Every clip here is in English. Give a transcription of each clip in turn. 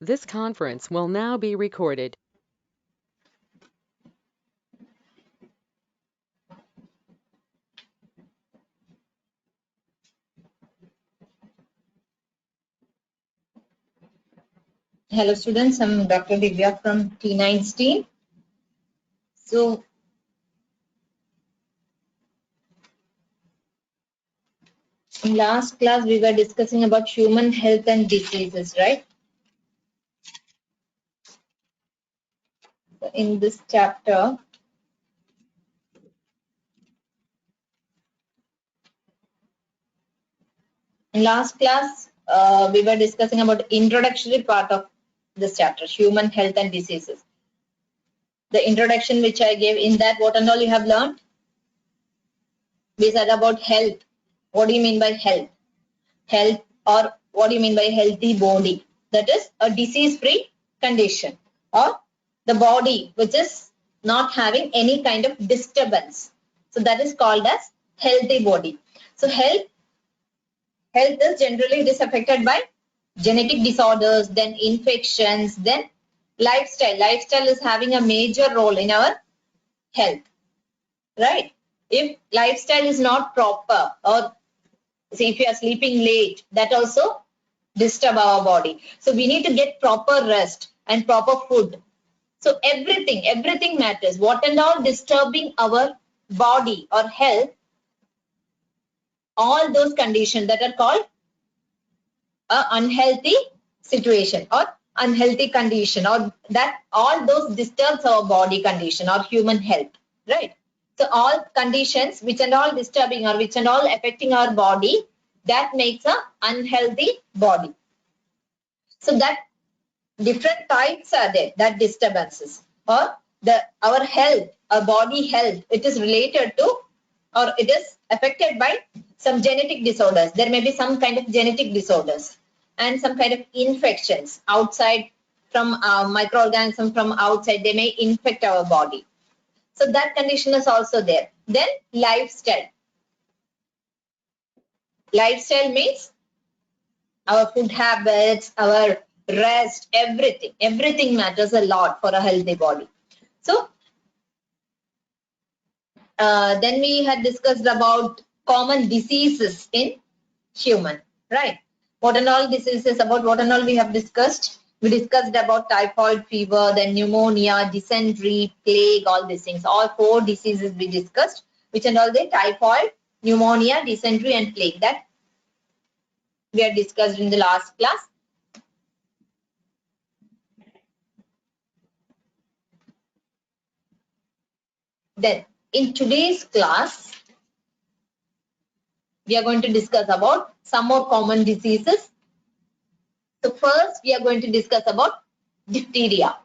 This conference will now be recorded. Hello students, I'm Dr. Divya from TeenEinstein. So, in last class we were discussing about human health and diseases, right? So in this chapter, in last class we were discussing about the introductory part of this chapter, human health and diseases. The introduction which I gave, in that what and all you have learned? We said about health. What do you mean by health? Health, or what do you mean by healthy body? That is a disease-free condition, or the body which is not having any kind of disturbance. So that is called as healthy body. So health is generally affected by genetic disorders, then infections, then lifestyle. Lifestyle is having a major role in our health, right? If lifestyle is not proper, or see, if you are sleeping late, that also disturb our body. So we need to get proper rest and proper food. So everything matters. What and all disturbing our body or health, all those conditions that are called a unhealthy situation or unhealthy condition, or that all those disturbs our body condition or human health, right? So all conditions which and all disturbing or which and all affecting our body, that makes a unhealthy body. So that different types are there, that disturbances, or our health, our body health, it is related to, or it is affected by some genetic disorders. There may be some kind of genetic disorders and some kind of infections outside from microorganisms from outside. They may infect our body. So that condition is also there. Then lifestyle. Lifestyle means our food habits, our rest, everything matters a lot for a healthy body. So then we had discussed about common diseases in human, right? What and all diseases, about what and all we have discussed. We discussed about typhoid fever, then pneumonia, dysentery, plague, all these things. All 4 diseases we discussed, which and all the typhoid, pneumonia, dysentery and plague, that we had discussed in the last class. Then in today's class, we are going to discuss about some more common diseases. So first we are going to discuss about diphtheria,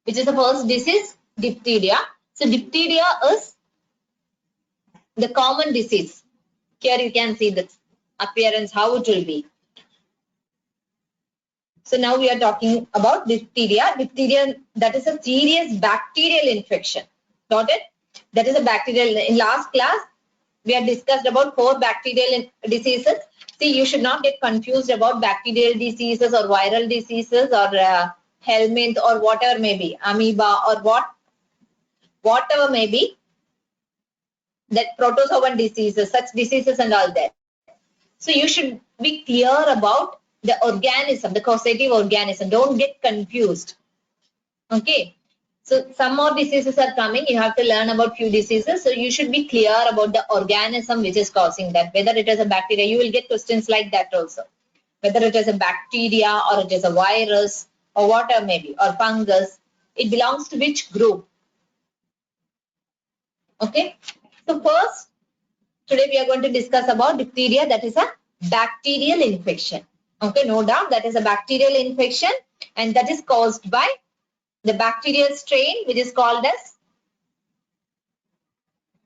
which is the first disease, diphtheria. So diphtheria is the common disease. Here you can see the appearance, how it will be. So now we are talking about diphtheria. Diphtheria, that is a serious bacterial infection. Got it? That is a bacterial. In last class, we had discussed about 4 bacterial diseases. See, you should not get confused about bacterial diseases or viral diseases or helminth or whatever may be, amoeba or whatever may be, that protozoan diseases, such diseases and all that. So you should be clear about the organism, the causative organism. Don't get confused. Okay. So some more diseases are coming. You have to learn about few diseases. So you should be clear about the organism which is causing that. Whether it is a bacteria, you will get questions like that also. Whether it is a bacteria or it is a virus or whatever maybe, or fungus, it belongs to which group? Okay. So first, today we are going to discuss about diphtheria, that is a bacterial infection. Okay, no doubt that is a bacterial infection, and that is caused by the bacterial strain which is called as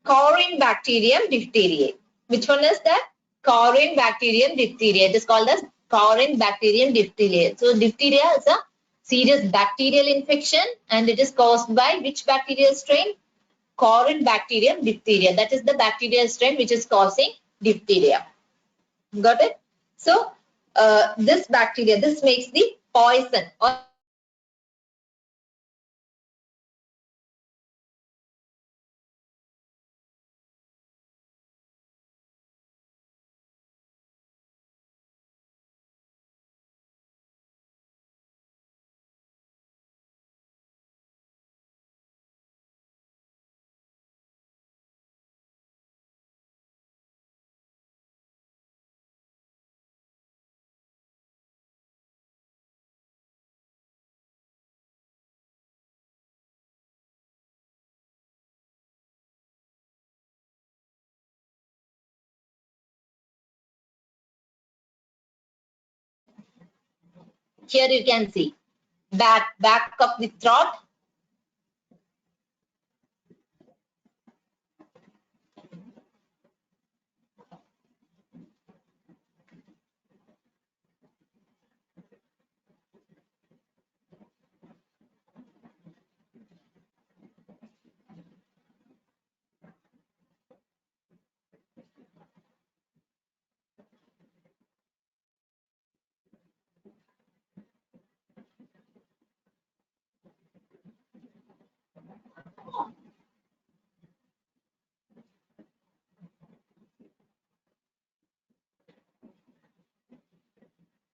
Corynebacterium diphtheriae. Which one is that? Corynebacterium diphtheriae. It is called as Corynebacterium diphtheriae. So diphtheria is a serious bacterial infection, and it is caused by which bacterial strain? Corynebacterium diphtheria. That is the bacterial strain which is causing diphtheria. Got it? So this bacteria, this makes the poison or here you can see back of the throat.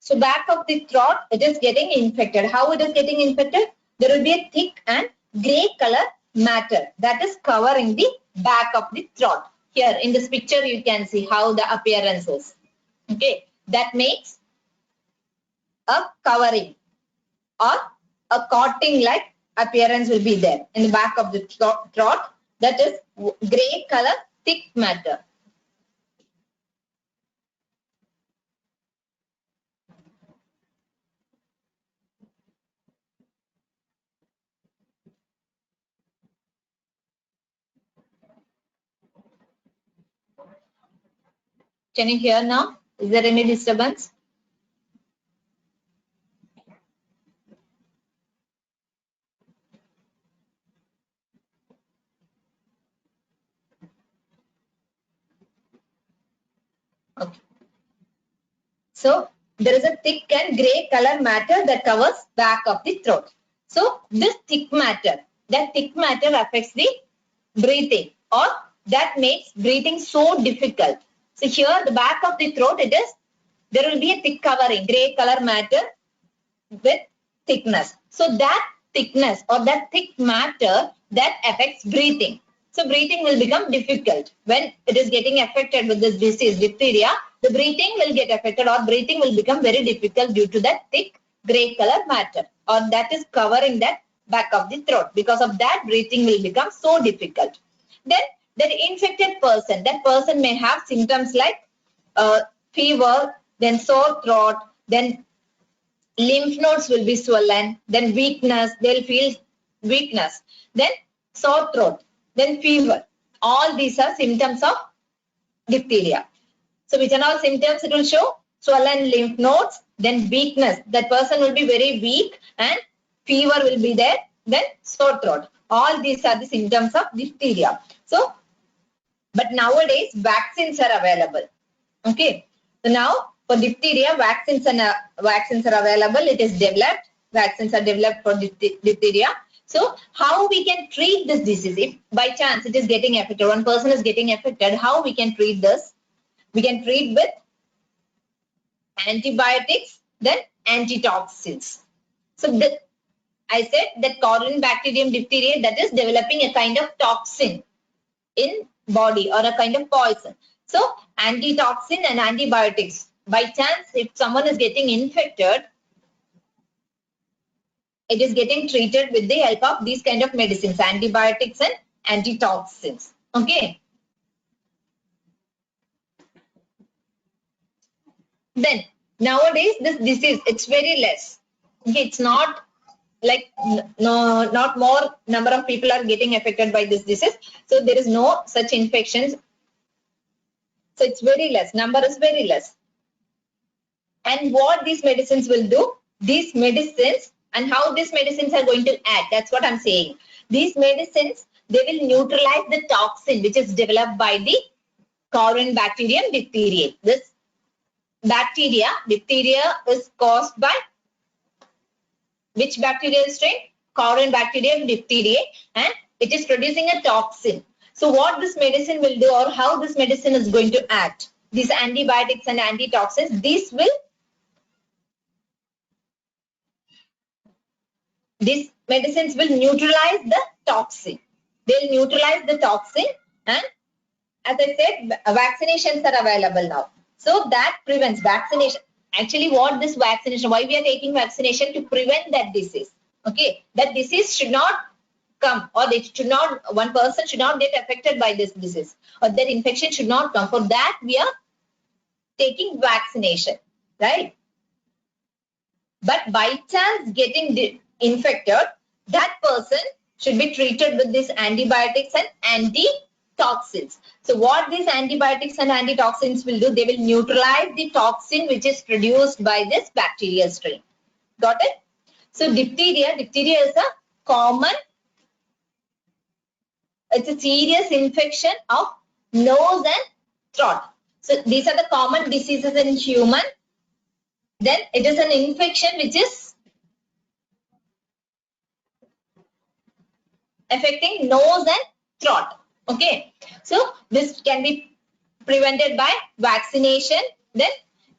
So back of the throat, it is getting infected. How it is getting infected? There will be a thick and gray color matter that is covering the back of the throat. Here in this picture, you can see how the appearance is. Okay, that makes a covering or a coating like appearance will be there in the back of the throat. That is gray color thick matter. Can you hear now? Is there any disturbance? Okay. So there is a thick and gray color matter that covers back of the throat. So this thick matter, that thick matter affects the breathing or that makes breathing so difficult. So here the back of the throat, there will be a thick covering, gray color matter with thickness. So that thickness or that thick matter that affects breathing. So breathing will become difficult when it is getting affected with this disease, diphtheria. The breathing will get affected or breathing will become very difficult due to that thick gray color matter or that is covering that back of the throat. Because of that, breathing will become so difficult. Then that infected person, that person may have symptoms like fever, then sore throat, then lymph nodes will be swollen, then weakness, they'll feel weakness, then sore throat, then fever. All these are symptoms of diphtheria. So which are all symptoms it will show? Swollen lymph nodes, then weakness. That person will be very weak and fever will be there, then sore throat. All these are the symptoms of diphtheria. So, but nowadays vaccines are available. Okay. So now for diphtheria, vaccines are available. It is developed. Vaccines are developed for diphtheria. So how we can treat this disease? If by chance it is getting affected, one person is getting affected, how we can treat this? We can treat with antibiotics, then antitoxins. So I said that Coryllium bacterium diphtheria that is developing a kind of toxin in body or a kind of poison. So antitoxin and antibiotics. By chance, if someone is getting infected, it is getting treated with the help of these kind of medicines, antibiotics and antitoxins. Okay. Then nowadays this disease, it's very less. Okay, it's not like not more number of people are getting affected by this disease. So there is no such infections. So it's very less. Number is very less. And what these medicines will do? These medicines and how these medicines are going to act. That's what I'm saying. These medicines, they will neutralize the toxin which is developed by the Coryllium bacterium diphtheria. This bacteria, diphtheria is caused by Which bacterial strain? Corynebacterium diphtheriae, and it is producing a toxin. So what this medicine will do, or how this medicine is going to act, these antibiotics and antitoxins, these medicines will neutralize the toxin. They'll neutralize the toxin, and as I said, vaccinations are available now. So that prevents vaccination. Actually, what this vaccination, why we are taking vaccination? To prevent that disease. Okay, that disease should not come, or it should not, one person should not get affected by this disease, or that infection should not come. For that, we are taking vaccination, right? But by chance getting infected, that person should be treated with these antibiotics and antitoxins. So what these antibiotics and antitoxins will do, they will neutralize the toxin which is produced by this bacterial strain. Got it? So diphtheria is a common, it's a serious infection of nose and throat. So these are the common diseases in human. Then it is an infection which is affecting nose and throat. Okay, so this can be prevented by vaccination. Then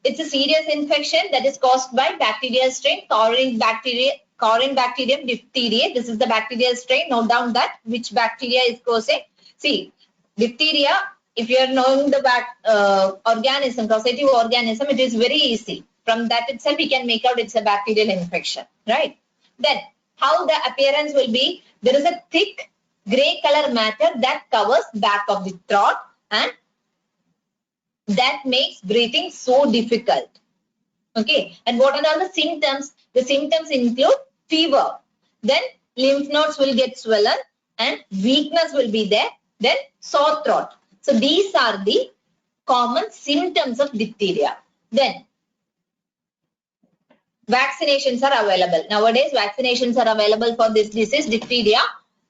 it's a serious infection that is caused by bacterial strain Corynebacterium diphtheriae. This is the bacterial strain. Note down that which bacteria is causing. See, diphtheria, if you are knowing the organism, causative organism, it is very easy. From that itself, we can make out it's a bacterial infection, right? Then how the appearance will be, there is a thick gray color matter that covers back of the throat, and that makes breathing so difficult. Okay, and what are all the symptoms? The symptoms include fever, then lymph nodes will get swollen, and weakness will be there, then sore throat. So these are the common symptoms of diphtheria. Then vaccinations are available. Nowadays, vaccinations are available for this disease, diphtheria.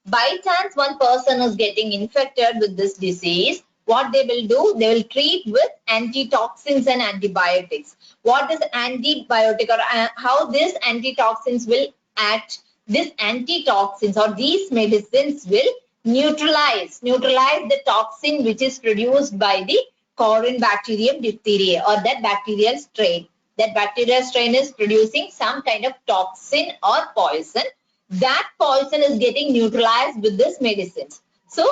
By chance, one person is getting infected with this disease, what they will do, they will treat with antitoxins and antibiotics. What is antibiotic, or how these antitoxins will act? These antitoxins or these medicines will neutralize the toxin which is produced by the Corynebacterium diphtheriae, or that bacterial strain. That bacterial strain is producing some kind of toxin or poison. That poison is getting neutralized with this medicines. So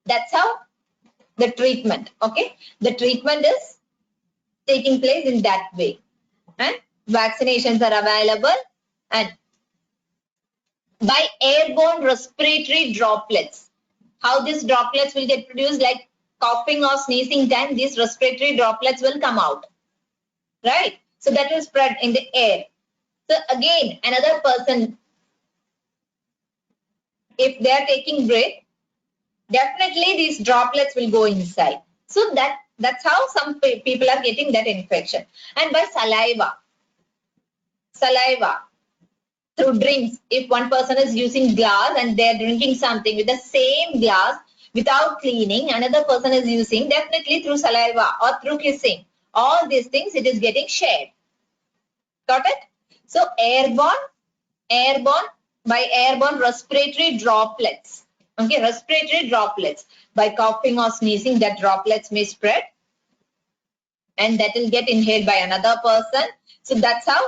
that's how the treatment, okay? The treatment is taking place in that way. And vaccinations are available, and by airborne respiratory droplets. How these droplets will get produced, like coughing or sneezing time, these respiratory droplets will come out, right? So that will spread in the air. So again, another person, if they are taking breath, definitely these droplets will go inside. So that's how some people are getting that infection. And by saliva through drinks, if one person is using glass and they're drinking something with the same glass without cleaning, another person is using, definitely through saliva or through kissing, all these things, it is getting shared. Got it? So by airborne respiratory droplets. Okay, respiratory droplets. By coughing or sneezing, that droplets may spread, and that will get inhaled by another person. So that's how,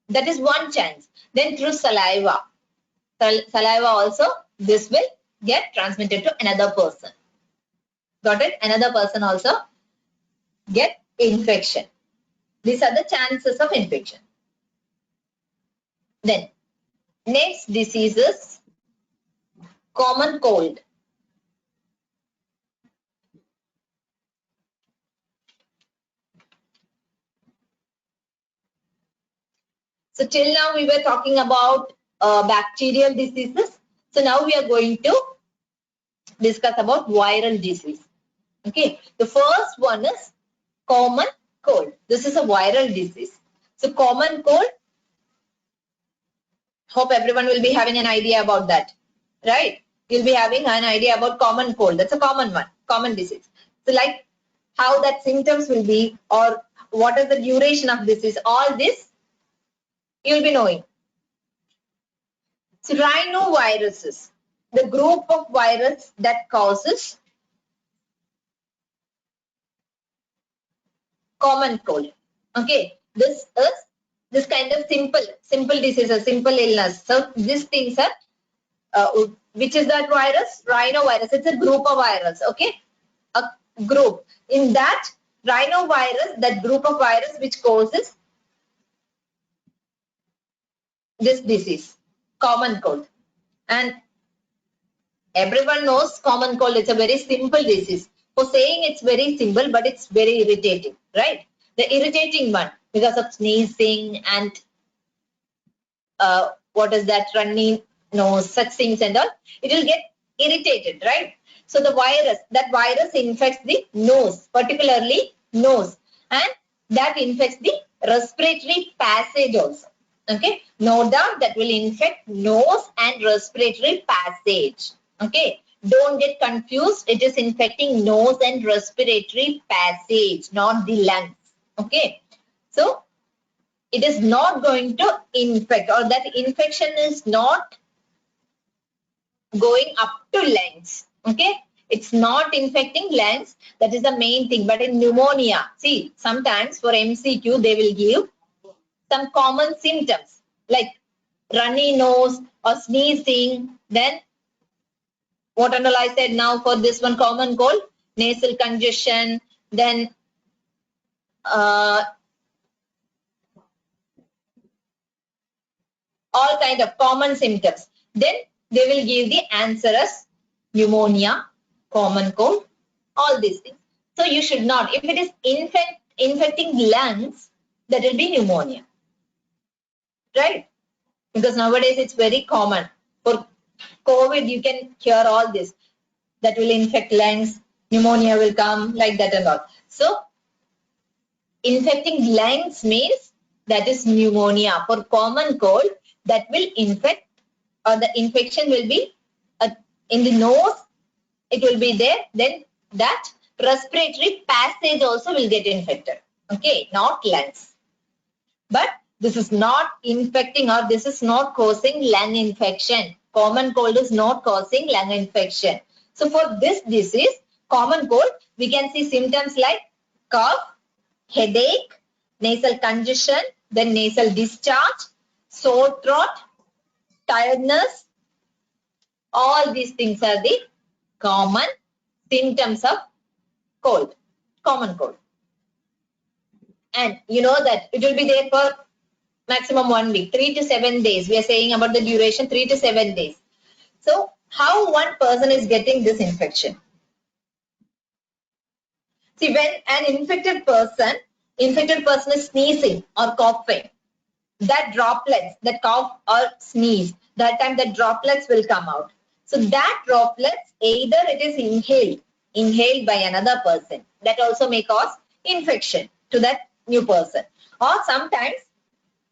that is one chance. Then through saliva. Saliva also, this will get transmitted to another person. Got it? Another person also get infection. These are the chances of infection. Then next diseases, common cold. So till now we were talking about bacterial diseases. So now we are going to discuss about viral disease. Okay, the first one is common cold. This is a viral disease. So common cold, hope everyone will be having an idea about that, right? You'll be having an idea about common cold. That's a common one, common disease. So like how that symptoms will be, or what is the duration of disease, all this You'll be knowing. So rhinoviruses, the group of virus that causes common cold. Okay, this is this kind of simple diseases, simple illness. So these things are which is that virus? Rhinovirus. It's a group of virus. Okay, a group. In that rhinovirus, that group of virus which causes this disease, common cold. And everyone knows common cold is a very simple disease. For saying it's very simple, but it's very irritating, right? The irritating one because of sneezing and what is that, running nose, such things and all, it will get irritated, right? So the virus, that virus infects the nose, particularly nose, and that infects the respiratory passage also. Okay, no doubt that will infect nose and respiratory passage. Okay, don't get confused. It is infecting nose and respiratory passage, not the lungs. Okay, so it is not going to infect, or that infection is not going up to lungs. Okay, it's not infecting lungs. That is the main thing. But in pneumonia, see, sometimes for MCQ they will give some common symptoms like runny nose or sneezing. Then what and all I said now for this one, common cold, nasal congestion, then all kind of common symptoms. Then they will give the answer as pneumonia, common cold, all these things. So you should not, if it is infecting lungs, that will be pneumonia, right? Because nowadays it's very common. For COVID, you can cure all this. That will infect lungs, pneumonia will come, like that and all. So infecting lungs means that is pneumonia. For common cold, that will infect, or the infection will be in the nose, it will be there. Then that respiratory passage also will get infected. Okay, not lungs. But this is not infecting, or this is not causing lung infection. Common cold is not causing lung infection. So for this disease, common cold, we can see symptoms like cough, headache, nasal congestion, then nasal discharge, sore throat, tiredness. All these things are the common symptoms of cold, common cold. And you know that it will be there for maximum 1 week, 3 to 7 days. We are saying about the duration 3 to 7 days. So how one person is getting this infection? See, when an infected person is sneezing or coughing, that droplets, that cough or sneeze, that time the droplets will come out. So that droplets, either it is inhaled by another person, that also may cause infection to that new person, or sometimes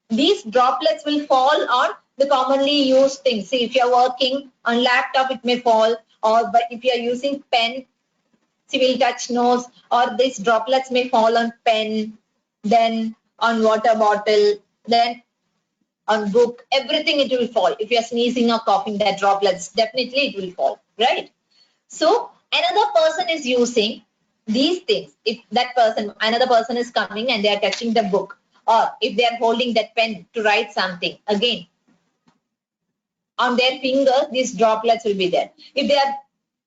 these droplets will fall on the commonly used things. See, if you're working on laptop, it may fall, or but if you're using pen, she will touch nose, or these droplets may fall on pen, then on water bottle, then on book, everything it will fall. If you're sneezing or coughing, that droplets, definitely it will fall, right? So another person is using these things. If that person, another person is coming and they are touching the book, or if they are holding that pen to write something, again, on their fingers, these droplets will be there. If they are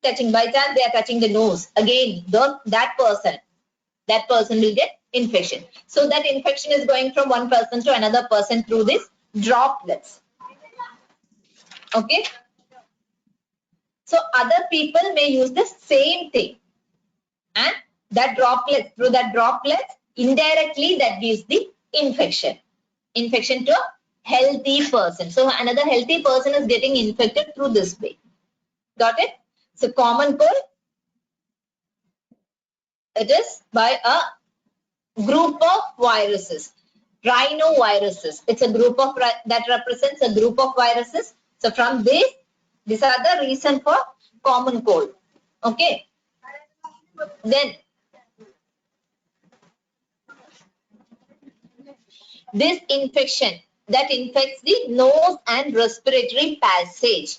touching, by chance they are touching the nose, again, that person will get infection. So that infection is going from one person to another person through these droplets. Okay. So other people may use the same thing, and that droplets, through that droplets, indirectly that gives the infection to a healthy person. So another healthy person is getting infected through this way. Got it? So common cold, it is by a group of viruses, rhinoviruses. It's a group of, that represents a group of viruses. So from this, these are the reason for common cold. Okay. Then this infection that infects the nose and respiratory passage.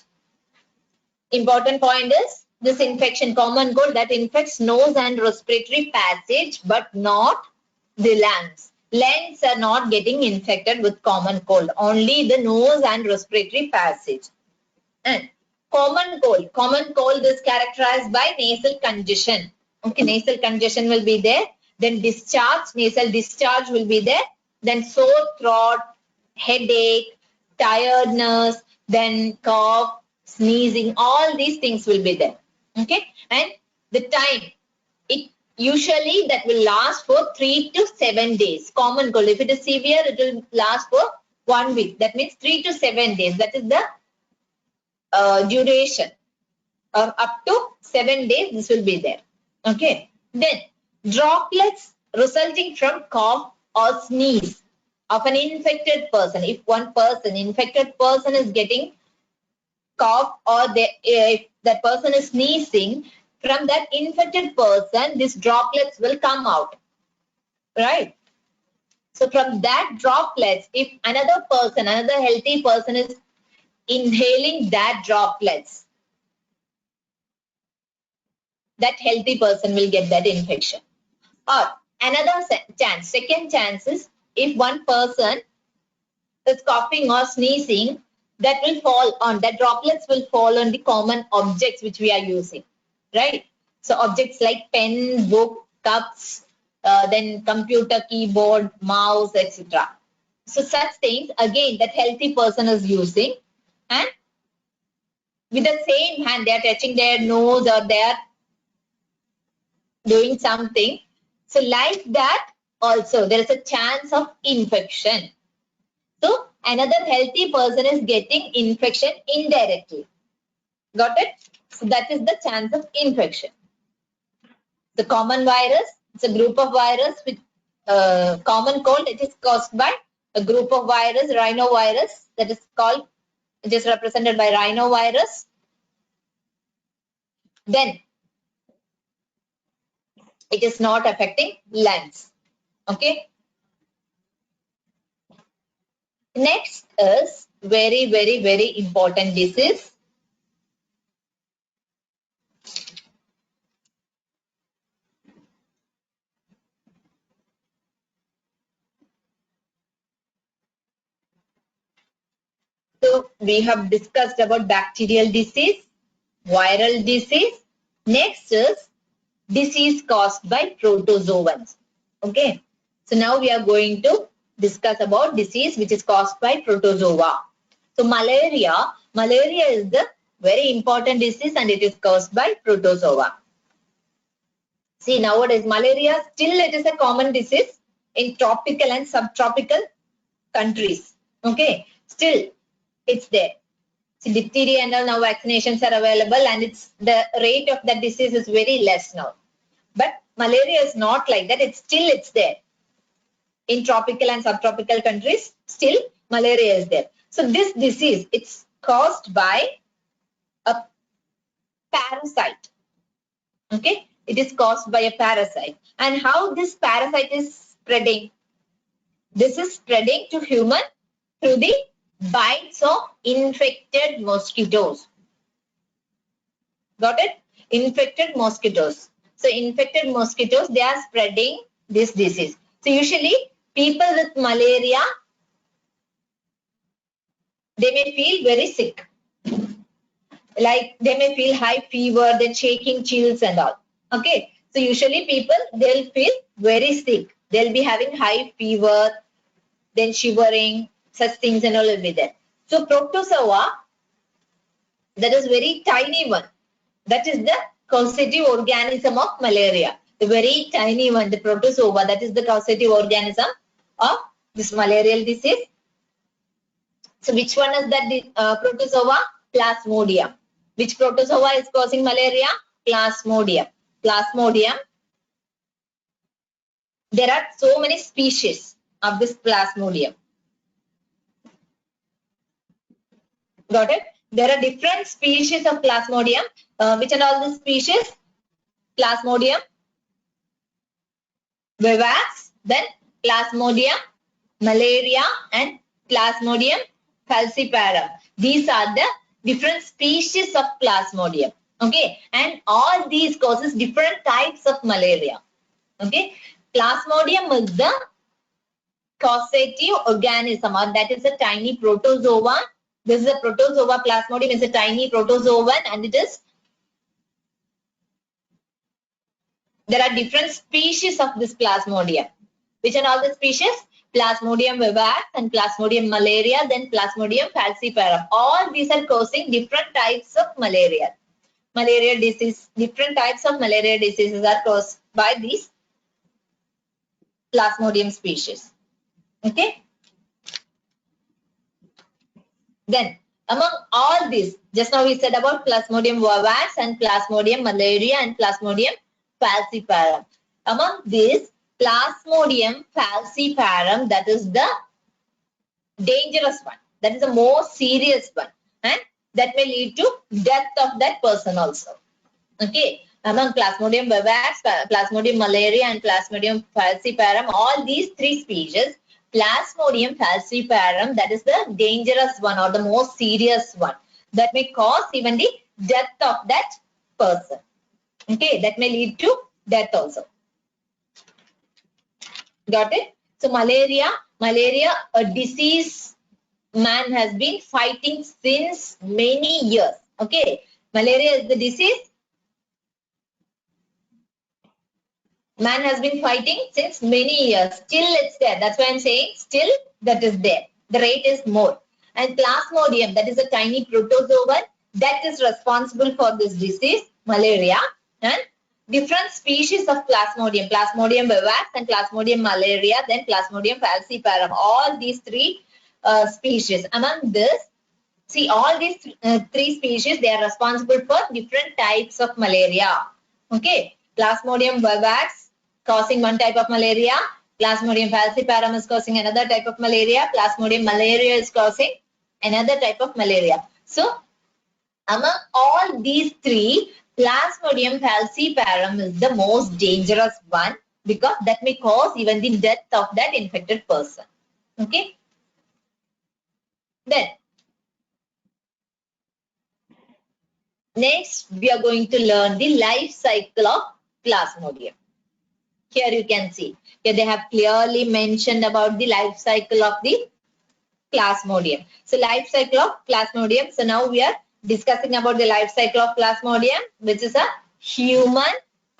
Important point is this infection, common cold, that infects nose and respiratory passage but not the lungs. Lungs are not getting infected with common cold, only the nose and respiratory passage. And common cold is characterized by nasal congestion. Okay, nasal congestion will be there. Then discharge, nasal discharge will be there. Then sore throat, headache, tiredness, then cough, sneezing, all these things will be there. Okay, and the time, it usually that will last for 3 to 7 days. Common cold, if it is severe, it will last for 1 week. That means 3 to 7 days. That is the duration. Up to 7 days, this will be there. Okay. Then droplets resulting from cough or sneeze of an infected person. If one person, infected person, is getting cough, or if that person is sneezing, from that infected person, these droplets will come out. Right? So from that droplets, if another person, another healthy person is inhaling that droplets, that healthy person will get that infection. Or another chance, second chance is if one person is coughing or sneezing, that will fall on, that droplets will fall on the common objects which we are using, right? So objects like pen, book, cups, then computer, keyboard, mouse, etc. So such things, again, that healthy person is using, and with the same hand they are touching their nose or they are doing something. So like that also there is a chance of infection. So another healthy person is getting infection indirectly. Got it? So that is the chance of infection. The common virus, it's a group of virus with common cold. It is caused by a group of virus, rhinovirus, that is called, it is represented by rhinovirus. Then it is not affecting lungs. Okay. Next is very important disease. So we have discussed about bacterial disease, viral disease. Next is disease caused by protozoans. Okay. So now we are going to discuss about disease which is caused by protozoa. So malaria is the very important disease and it is caused by protozoa. See, nowadays malaria, still it is a common disease in tropical and subtropical countries. Okay. Still it's there. So diphtheria and all, now vaccinations are available and it's the rate of that disease is very less now. But malaria is not like that. It's there. In tropical and subtropical countries, still malaria is there. So this disease, it's caused by a parasite. Okay. It is caused by a parasite. And how this parasite is spreading? This is spreading to human through the bites of infected mosquitoes. Got it? Infected mosquitoes. So infected mosquitoes, they are spreading this disease. So usually people with malaria, they may feel very sick. Like they may feel high fever, then shaking, chills and all. Okay. So usually people, they'll feel very sick. They'll be having high fever, then shivering, such things and all will be there. So protozoa, that is very tiny one. That is the causative organism of malaria. The very tiny one, the protozoa, that is the causative organism of this malarial disease. So which one is that protozoa? Plasmodium. Which protozoa is causing malaria? Plasmodium. Plasmodium. There are so many species of this Plasmodium. Got it? There are different species of Plasmodium. Which are all the species? Plasmodium vivax, then Plasmodium malaria and Plasmodium falciparum. These are the different species of Plasmodium. Okay, and all these causes different types of malaria. Okay, Plasmodium is the causative organism, or that is a tiny protozoa. This is a protozoa. Plasmodium is a tiny protozoan, and there are different species of this Plasmodium. Which are all the species? Plasmodium vivax and Plasmodium malaria, then Plasmodium falciparum. All these are causing different types of malaria. Malaria disease, different types of malaria diseases are caused by these Plasmodium species. Okay. Then among all these, just now we said about Plasmodium vivax and Plasmodium malaria and Plasmodium falciparum. Among these, Plasmodium falciparum, that is the dangerous one. That is the most serious one. And that may lead to death of that person also. Okay. Among Plasmodium vivax, Plasmodium malaria and Plasmodium falciparum, all these three species, Plasmodium falciparum, that is the dangerous one or the most serious one. That may cause even the death of that person. Okay. That may lead to death also. Got it? So malaria, a disease man has been fighting since many years. Okay. Malaria is the disease man has been fighting since many years. Still it's there. That's why I'm saying still that is there. The rate is more. And Plasmodium, that is a tiny protozoan that is responsible for this disease, malaria. And different species of Plasmodium, Plasmodium vivax and Plasmodium malaria, then Plasmodium falciparum. All these three species. Among this, see all these three species, they are responsible for different types of malaria. Okay. Plasmodium vivax causing one type of malaria. Plasmodium falciparum is causing another type of malaria. Plasmodium malaria is causing another type of malaria. So, among all these three, Plasmodium falciparum is the most dangerous one because that may cause even the death of that infected person. Okay. Then, next we are going to learn the life cycle of Plasmodium. Here you can see. Here they have clearly mentioned about the life cycle of the Plasmodium. So life cycle of Plasmodium. So now we are discussing about the life cycle of Plasmodium, which is a human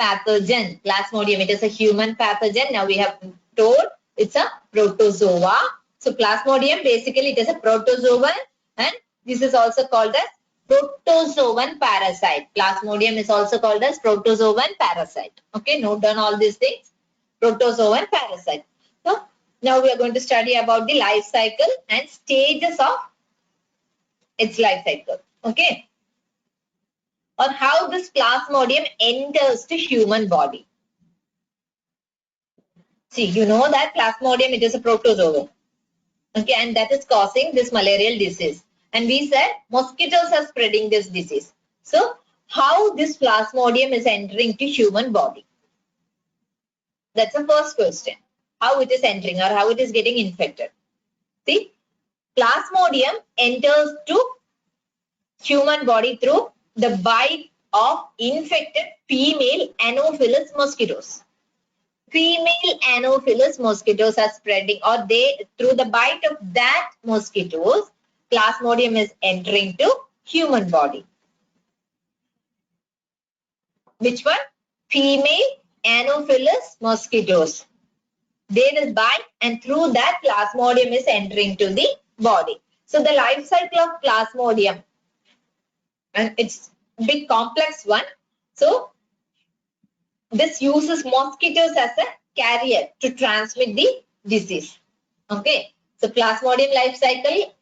pathogen. Plasmodium, it is a human pathogen. Now we have told it's a protozoa. So Plasmodium, basically it is a protozoan, and this is also called as protozoan parasite. Plasmodium is also called as protozoan parasite. Okay, note down all these things. Protozoan parasite. So now we are going to study about the life cycle and stages of its life cycle. Okay. On how this Plasmodium enters the human body. See, you know that Plasmodium, it is a protozoan. Okay, and that is causing this malarial disease. And we said mosquitoes are spreading this disease. So, how this Plasmodium is entering to human body? That's the first question. How it is entering or how it is getting infected. See, Plasmodium enters to human body through the bite of infected female Anopheles mosquitoes. Female Anopheles mosquitoes are spreading, or they, through the bite of that mosquitoes, Plasmodium is entering to human body. Which one? Female Anopheles mosquitoes. They will bite, and through that Plasmodium is entering to the body. So the life cycle of Plasmodium, and it's a big complex one. So this uses mosquitoes as a carrier to transmit the disease. Okay. So Plasmodium life cycle,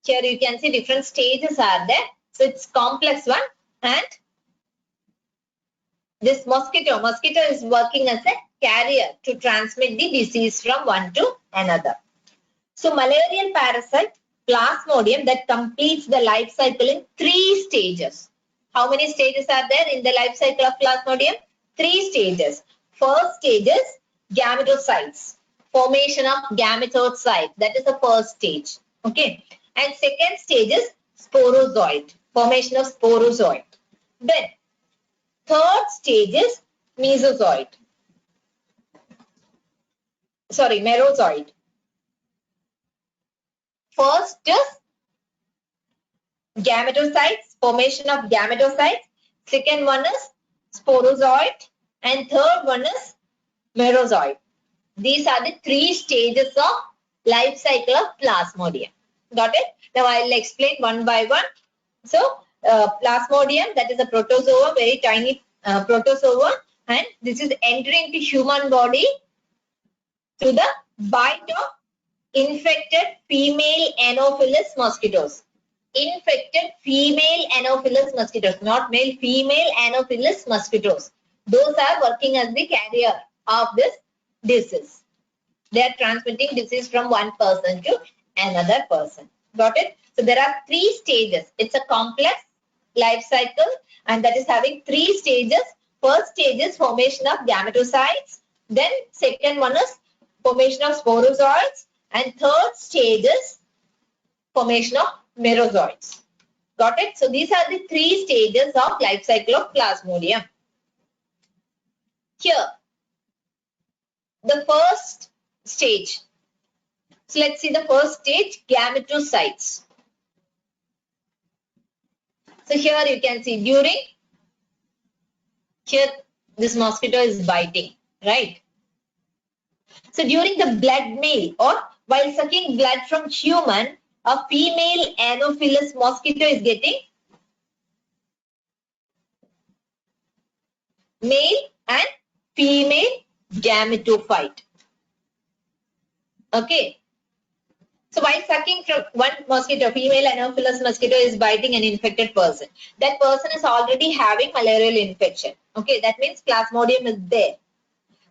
here you can see different stages are there. So it's complex one, and this mosquito is working as a carrier to transmit the disease from one to another. So malarial parasite Plasmodium that completes the life cycle in 3 stages. How many stages are there in the life cycle of Plasmodium? 3 stages. First stage is gametocytes. formation of gametocyte. That is the first stage. Okay. And second stage is sporozoid, formation of sporozoid. Then third stage is mesozoid. Sorry, merozoid. First is gametocytes, formation of gametocytes. Second one is sporozoid. And third one is merozoid. These are the three stages of life cycle of Plasmodium. Got it? Now I'll explain one by one. So, Plasmodium, that is a protozoa, very tiny protozoa, and this is entering the human body through the bite of infected female Anopheles mosquitoes. Infected female Anopheles mosquitoes, not male, female Anopheles mosquitoes. Those are working as the carrier of this disease. They are transmitting disease from one person to another person. Got it? So there are three stages. It's a complex life cycle and that is having three stages. First stage is formation of gametocytes. Then second one is formation of sporozoids. And third stage is formation of merozoids. Got it? So these are the three stages of life cycle of Plasmodium. Here, the first stage. So let's see the first stage, gametocytes. So here you can see here this mosquito is biting, right? So during the blood meal or while sucking blood from human, a female Anopheles mosquito is getting male and female gametophyte. Okay. So while sucking from one mosquito, female Anopheles mosquito is biting an infected person. That person is already having malarial infection. Okay, that means Plasmodium is there.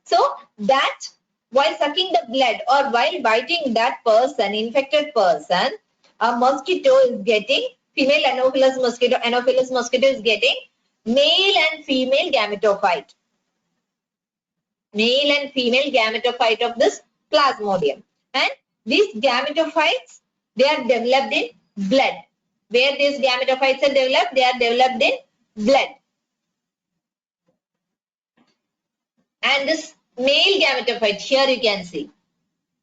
So that while sucking the blood or while biting that person, infected person, a mosquito is getting, female Anopheles mosquito is getting male and female gametophyte. Male and female gametophyte of this Plasmodium. And these gametophytes, they are developed in blood. Where these gametophytes are developed? They are developed in blood. And this male gametophyte, here you can see.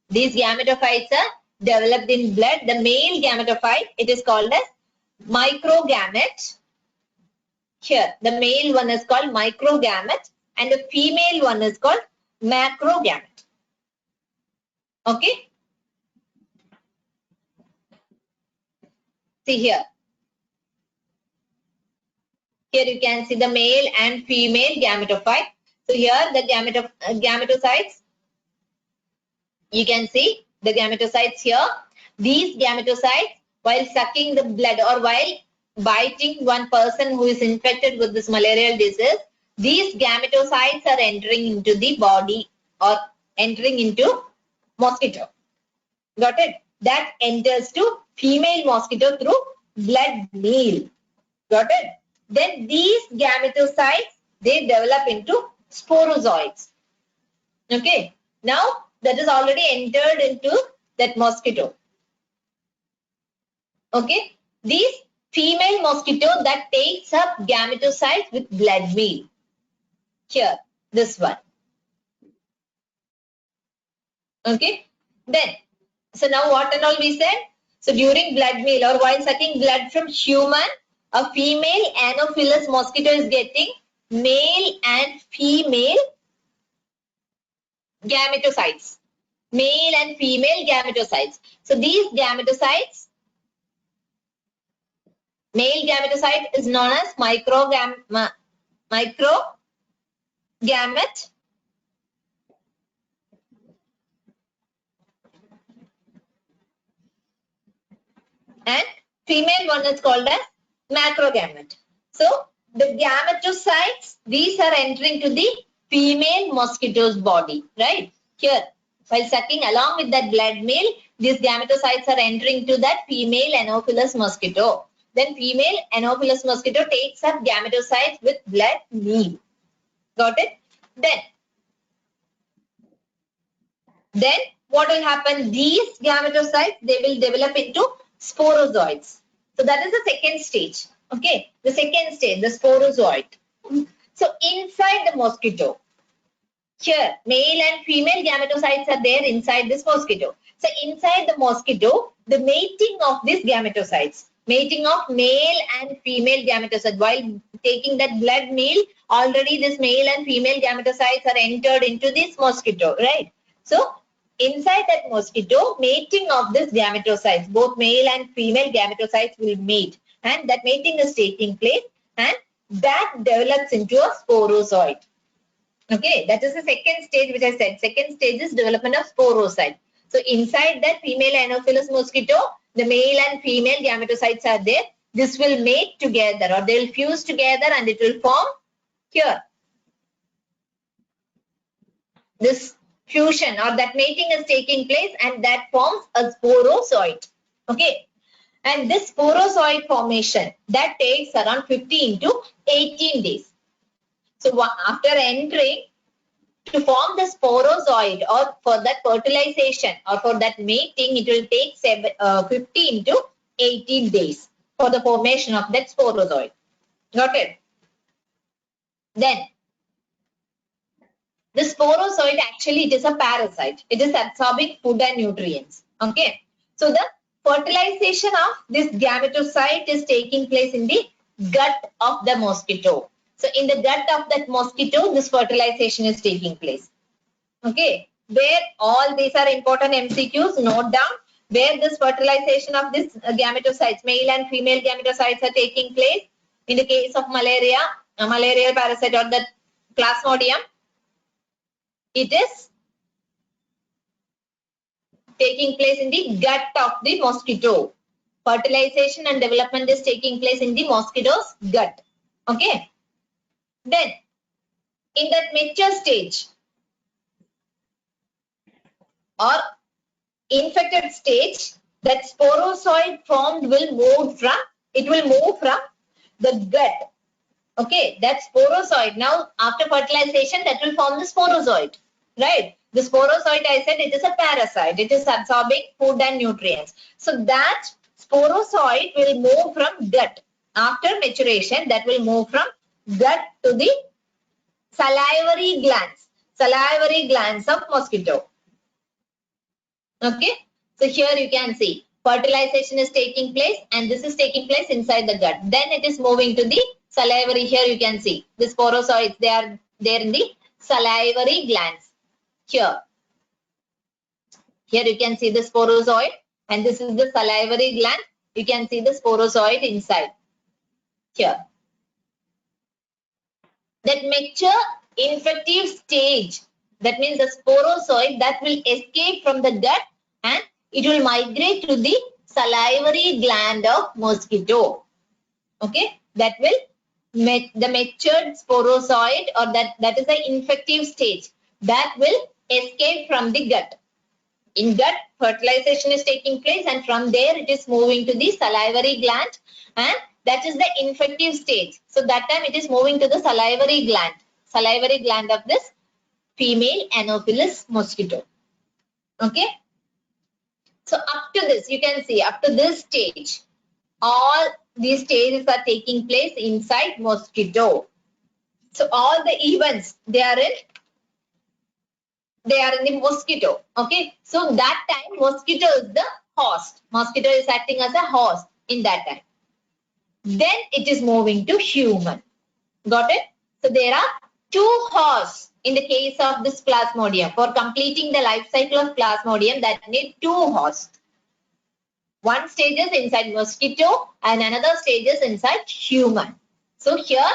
These gametophytes are developed in blood. The male gametophyte, it is called as microgamete. Here, the male one is called microgamete and the female one is called macrogamete. Okay? See here. Here you can see the male and female gametophyte. So here the gametocytes, you can see the gametocytes here. These gametocytes, while sucking the blood or while biting one person who is infected with this malarial disease, these gametocytes are entering into the body or entering into mosquito. Got it? That enters to female mosquito through blood meal. Got it? Then these gametocytes, they develop into sporozoids. Okay. Now that is already entered into that mosquito. Okay. These female mosquito that takes up gametocytes with blood meal. Here, this one. Okay. Then, so now what and all we said? So during blood meal or while sucking blood from human, a female Anopheles mosquito is getting male and female gametocytes. Male and female gametocytes. So these gametocytes, male gametocyte is known as microgamete and female one is called as macrogamete. So the gametocytes, these are entering to the female mosquito's body, right? Here, while sucking along with that blood meal, these gametocytes are entering to that female Anopheles mosquito. Then female Anopheles mosquito takes up gametocytes with blood meal. Got it? Then Then what will happen? These gametocytes, they will develop into sporozoites. So that is the second stage. Okay, the second stage, the sporozoite. So inside the mosquito, here male and female gametocytes are there inside this mosquito. So inside the mosquito, the mating of these gametocytes, mating of male and female gametocytes, while taking that blood meal, already this male and female gametocytes are entered into this mosquito, right? So inside that mosquito, mating of this gametocytes, both male and female gametocytes will mate, and that mating is taking place, and that develops into a sporozoite. Okay, that is the second stage which I said. Second stage is development of sporocyte. So inside that female Anopheles mosquito, the male and female gametocytes are there. This will mate together, or they will fuse together, and it will form here. This fusion or that mating is taking place, and that forms a sporozoite. Okay. And this sporozoite formation, that takes around 15 to 18 days. So after entering, to form the sporozoid, or for that fertilization or for that mating, it will take 15 to 18 days for the formation of that sporozoid. Got it? Then the sporozoid, actually it is a parasite. It is absorbing food and nutrients. Okay. So the fertilization of this gametocyte is taking place in the gut of the mosquito. So in the gut of that mosquito, this fertilization is taking place. Okay, where all these are important MCQs, note down where this fertilization of this gametocytes, male and female gametocytes are taking place. In the case of malaria, a malarial parasite or the Plasmodium, it is taking place in the gut of the mosquito. Fertilization and development is taking place in the mosquito's gut. Okay. Then, in that mature stage or infected stage, that sporozoid formed will move from the gut. Okay, that sporozoid, now after fertilization, that will form the sporozoid, right? The sporozoid, I said, it is a parasite. It is absorbing food and nutrients. So that sporozoid will move from gut. After maturation, that will move from gut to the salivary glands of mosquito. Okay, so here you can see fertilization is taking place, and this is taking place inside the gut. Then it is moving to the salivary. Here you can see the sporozoids, they are there in the salivary glands. Here you can see the sporozoid, and this is the salivary gland. You can see the sporozoid inside here. That mature infective stage, that means the sporozoid that will escape from the gut, and it will migrate to the salivary gland of mosquito. Okay, that will the matured sporozoid, or that is the infective stage, that will escape from the gut. In gut, fertilization is taking place, and from there it is moving to the salivary gland, and that is the infective stage. So that time it is moving to the salivary gland of this female Anopheles mosquito. Okay. So up to this, you can see up to this stage, all these stages are taking place inside mosquito. So all the events, they are in the mosquito. Okay. So that time mosquito is the host. Mosquito is acting as a host in that time. Then it is moving to human. Got it? So there are two hosts in the case of this Plasmodium. For completing the life cycle of Plasmodium, that need two hosts. One stage is inside mosquito, and another stage is inside human. So here,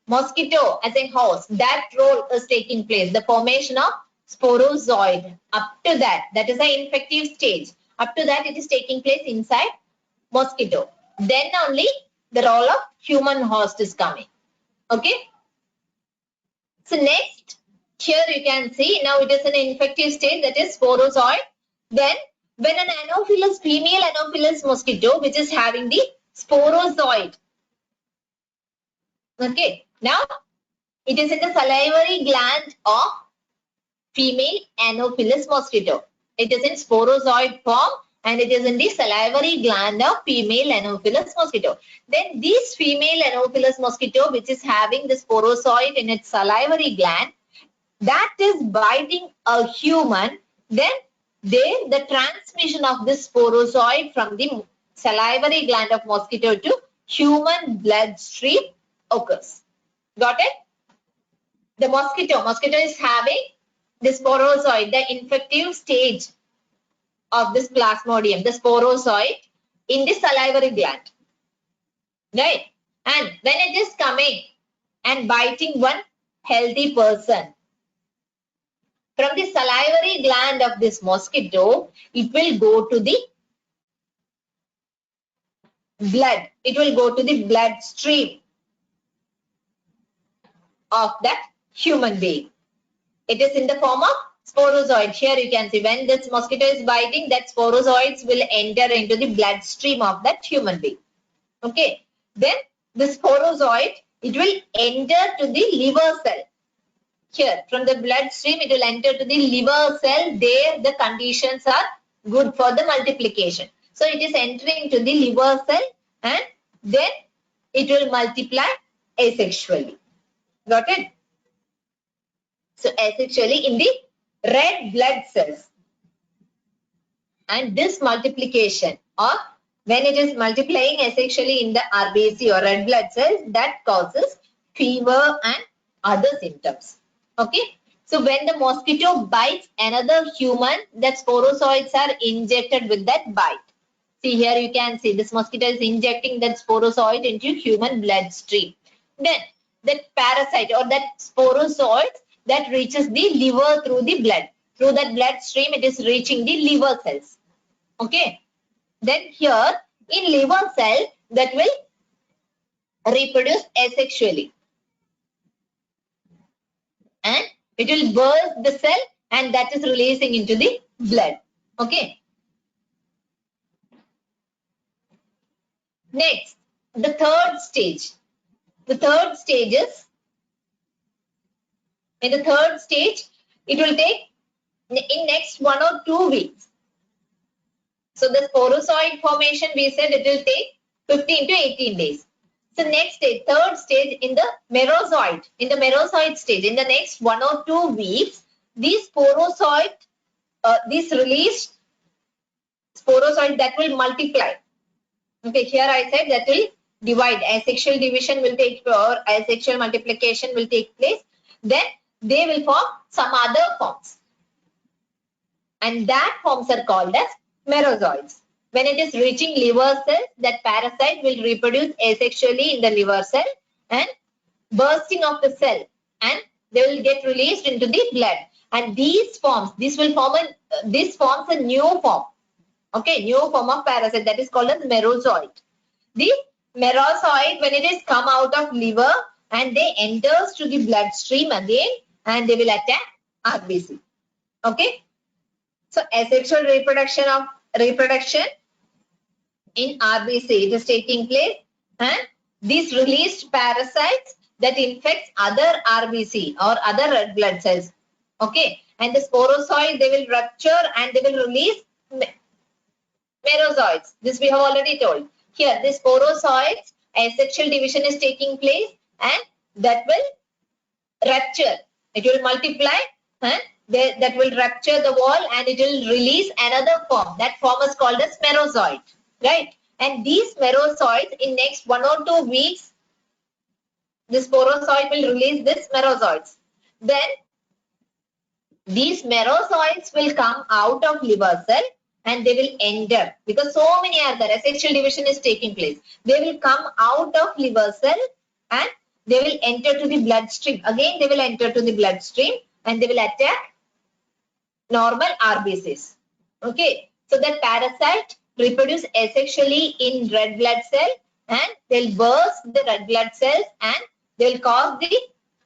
mosquito as a host, that role is taking place. The formation of sporozoid. Up to that is the infective stage. Up to that, it is taking place inside mosquito. Then only the role of human host is coming. Okay. So next, here you can see, now it is an infective stage, that is sporozoid. Then when an female Anopheles mosquito, which is having the sporozoid. Okay. Now it is in the salivary gland of female Anopheles mosquito. It is in sporozoid form and it is in the salivary gland of female Anopheles mosquito. Then this female Anopheles mosquito, which is having the sporozoid in its salivary gland, that is biting a human, then the transmission of this sporozoid from the salivary gland of mosquito to human bloodstream occurs. Got it? The mosquito is having the sporozoid, the infective stage of this plasmodium, the sporozoid in the salivary gland, right? And when it is coming and biting one healthy person, from the salivary gland of this mosquito, it will go to the blood. It will go to the bloodstream of that human being. It is in the form of sporozoid. Here you can see when this mosquito is biting, that sporozoids will enter into the bloodstream of that human being. Okay. Then the sporozoid, it will enter to the liver cell. Here from the bloodstream, it will enter to the liver cell. There the conditions are good for the multiplication. So it is entering to the liver cell and then it will multiply asexually. Got it? So asexually in the red blood cells. And this multiplication, or when it is multiplying asexually in the RBC or red blood cells, that causes fever and other symptoms. Okay. So when the mosquito bites another human, that sporozoids are injected with that bite. See here you can see this mosquito is injecting that sporozoid into human bloodstream. Then that parasite or that sporozoid that reaches the liver through the blood. Through that bloodstream, it is reaching the liver cells. Okay. Then here in liver cell that will reproduce asexually. And it will burst the cell and that is releasing into the blood. Okay. Next, the third stage. The third stage is, in the third stage, it will take in next 1 or 2 weeks. So the sporozoid formation, we said it will take 15 to 18 days. So next stage, third stage in the merozoid, stage, in the next 1 or 2 weeks, these sporozoid, this released sporozoid that will multiply. Okay, here I said that will divide. Asexual division will take, or asexual multiplication will take place. Then they will form some other forms. And that forms are called as merozoids. When it is reaching liver cells, that parasite will reproduce asexually in the liver cell and bursting of the cell, and they will get released into the blood. And these forms, this forms a new form. Okay, new form of parasite that is called as merozoid. The merozoid, when it is come out of liver and they enters to the bloodstream again and they will attack RBC. Okay. So asexual reproduction in RBC, it is taking place, and these released parasites that infects other RBC or other red blood cells. Okay. And the sporozoid, they will rupture and they will release merozoids. This we have already told. Here, the sporozoids, asexual division is taking place and that will rupture. It will multiply and that will rupture the wall and it will release another form. That form is called as merozoid. Right? And these merozoids in next 1 or 2 weeks, the sporozoid will release this merozoids. Then these merozoids will come out of liver cell and they will enter, because so many are there, asexual division is taking place. They will come out of liver cell and they will enter to the bloodstream. Again, they will enter to the bloodstream and they will attack normal RBCs. Okay. So that parasite reproduce asexually in red blood cell and they'll burst the red blood cells and they'll cause the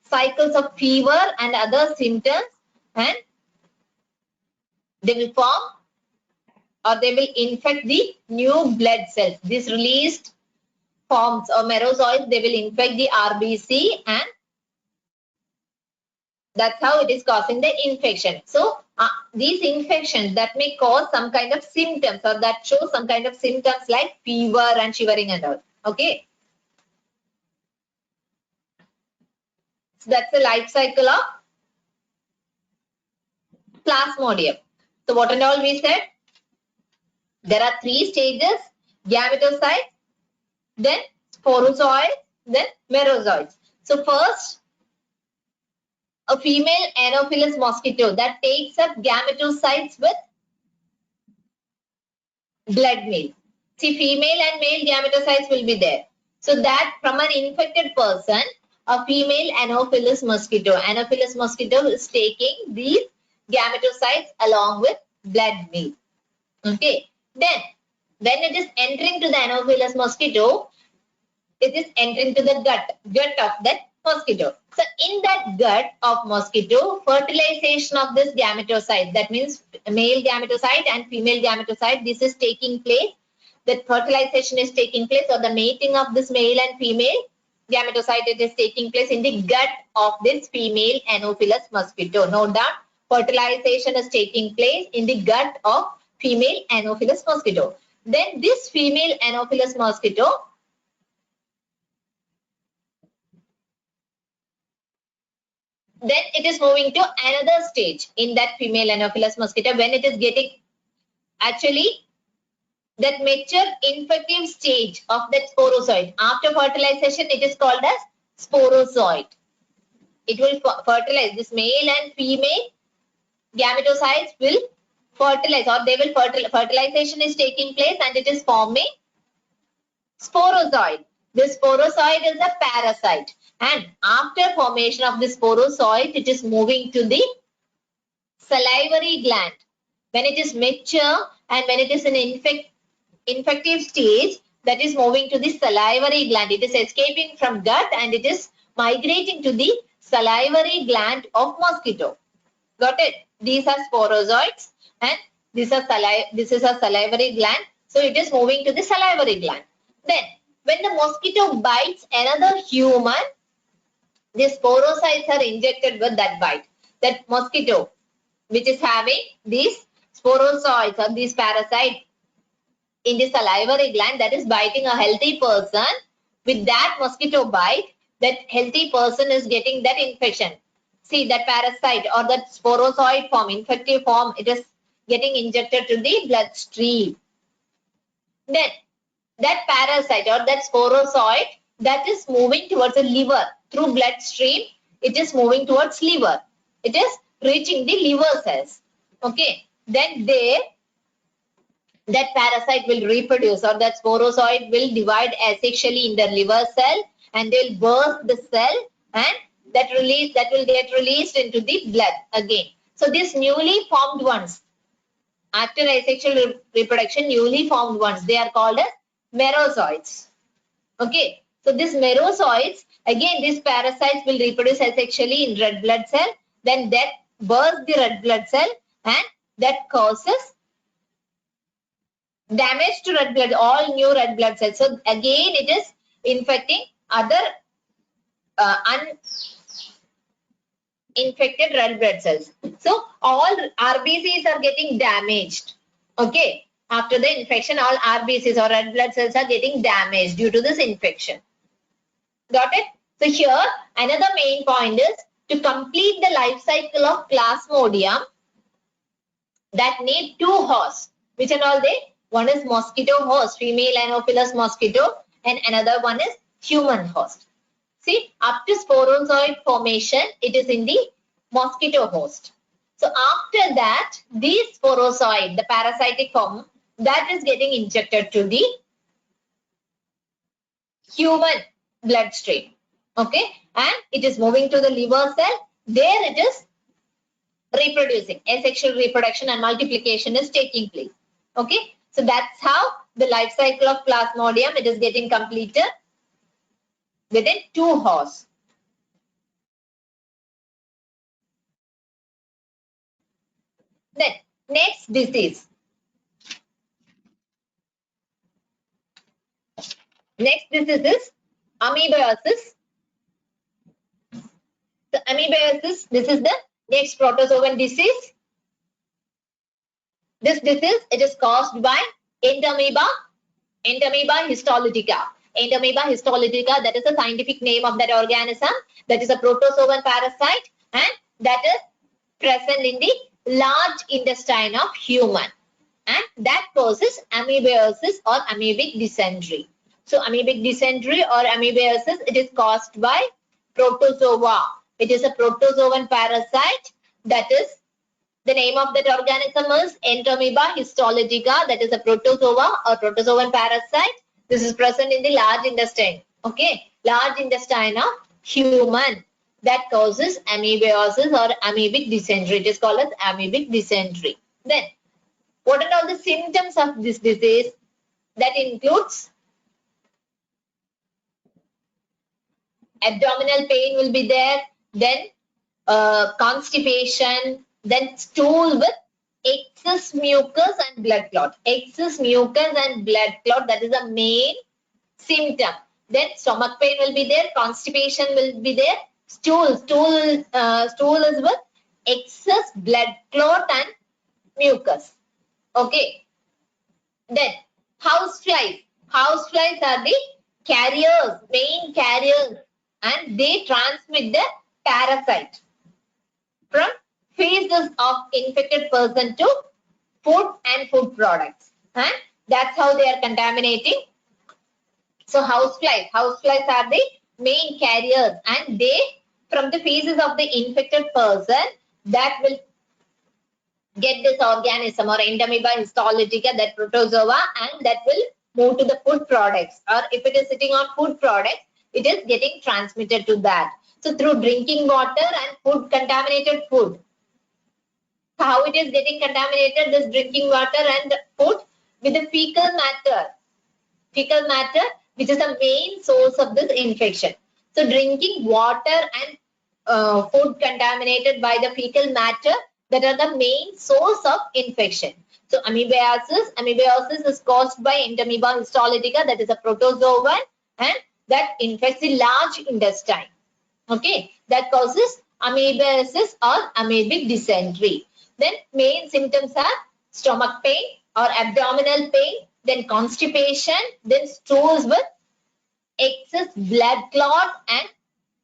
cycles of fever and other symptoms, and they will form or they will infect the new blood cells. These released forms or merozoids, they will infect the RBC and That's how it is causing the infection. So these infections that may cause some kind of symptoms or that show some kind of symptoms like fever and shivering and all. Okay. So that's the life cycle of Plasmodium. So what and all we said? There are 3 stages: gametocyte, then sporozoid, then merozoites. So first, a female Anopheles mosquito that takes up gametocytes with blood meal. See, female and male gametocytes will be there. So that from an infected person, a female Anopheles mosquito is taking these gametocytes along with blood meal. Okay. Then, when it is entering to the Anopheles mosquito, it is entering to the gut of that mosquito. So, in that gut of mosquito, fertilization of this gametocyte, that means male gametocyte and female gametocyte, this is taking place. That fertilization is taking place, or the mating of this male and female gametocyte, it is taking place in the gut of this female Anopheles mosquito. No doubt, fertilization is taking place in the gut of female Anopheles mosquito. Then this female Anopheles mosquito, then it is moving to another stage in that female Anopheles mosquito when it is getting actually that mature infective stage of that sporozoid. After fertilization, it is called as sporozoid. It will fertilize. This male and female gametocytes will fertilize, or they will fertilization is taking place and it is forming sporozoid. This sporozoid is a parasite, and after formation of the sporozoid, it is moving to the salivary gland. When it is mature and when it is in infective stage, that is moving to the salivary gland. It is escaping from gut and it is migrating to the salivary gland of mosquito. Got it? These are sporozoids and this is a salivary gland. So it is moving to the salivary gland. Then when the mosquito bites another human, the sporocytes are injected with that bite. That mosquito which is having these sporozoids or these parasites in the salivary gland, that is biting a healthy person, with that mosquito bite, that healthy person is getting that infection. See, that parasite or that sporozoid form, infective form, it is getting injected to the bloodstream. Then that parasite or that sporozoid, that is moving towards the liver through bloodstream. It is moving towards liver. It is reaching the liver cells. Okay. Then there, that parasite will reproduce, or that sporozoid will divide asexually in the liver cell, and they will burst the cell, and that will get released into the blood again. So these newly formed ones, after asexual reproduction, newly formed ones, they are called as merozoids. Okay. So these merozoids, again these parasites will reproduce asexually in red blood cell, then that bursts the red blood cell, and that causes damage to red blood, all new red blood cells. So again it is infecting other uninfected red blood cells. So all RBCs are getting damaged. Okay. After the infection, all RBCs or red blood cells are getting damaged due to this infection. Got it? So here another main point is to complete the life cycle of Plasmodium that need 2 hosts. Which and all they? One is mosquito host, female Anopheles mosquito, and another one is human host. See, up to sporozoid formation, it is in the mosquito host. So after that, this sporozoid, the parasitic form, that is getting injected to the human bloodstream. Okay, and it is moving to the liver cell. There it is reproducing. Asexual reproduction and multiplication is taking place. Okay, so that's how the life cycle of Plasmodium, it is getting completed within 2 hosts. Then next disease. Next disease is amoebiasis. The amoebiasis, this is the next protozoan disease. This disease, it is caused by Entamoeba histolytica. Entamoeba histolytica, that is the scientific name of that organism. That is a protozoan parasite, and that is present in the large intestine of human, and that causes amoebiasis or amoebic dysentery. So amoebic dysentery or amoebiasis, it is caused by protozoa. It is a protozoan parasite. That is, the name of that organism is Entamoeba histolytica. That is a protozoa or protozoan parasite. This is present in the large intestine. Okay, large intestine of human. That causes amoebiasis or amoebic dysentery. It is called as amoebic dysentery. Then, what are all the symptoms of this disease? That includes abdominal pain will be there, then constipation, then stool with excess mucus and blood clot. Excess mucus and blood clot, that is the main symptom. Then stomach pain will be there, constipation will be there, stool is with excess blood clot and mucus. Okay. Then houseflies. Houseflies are the carriers, main carriers, and they transmit the parasite from feces of infected person to food and food products, and that's how they are contaminating. So houseflies are the main carriers, and they, from the feces of the infected person, that will get this organism or Entamoeba histolytica, that protozoa, and that will move to the food products, or if it is sitting on food products, it is getting transmitted to that. So through drinking water and food, contaminated food. How it is getting contaminated, this drinking water and food? With the fecal matter, which is the main source of this infection. So drinking water and food contaminated by the fecal matter, that are the main source of infection. So amoebiasis is caused by Entamoeba histolytica, that is a protozoan, and that infects the large intestine. Okay, that causes amoebiasis or amoebic dysentery. Then main symptoms are stomach pain or abdominal pain, then constipation, then stools with excess blood clot and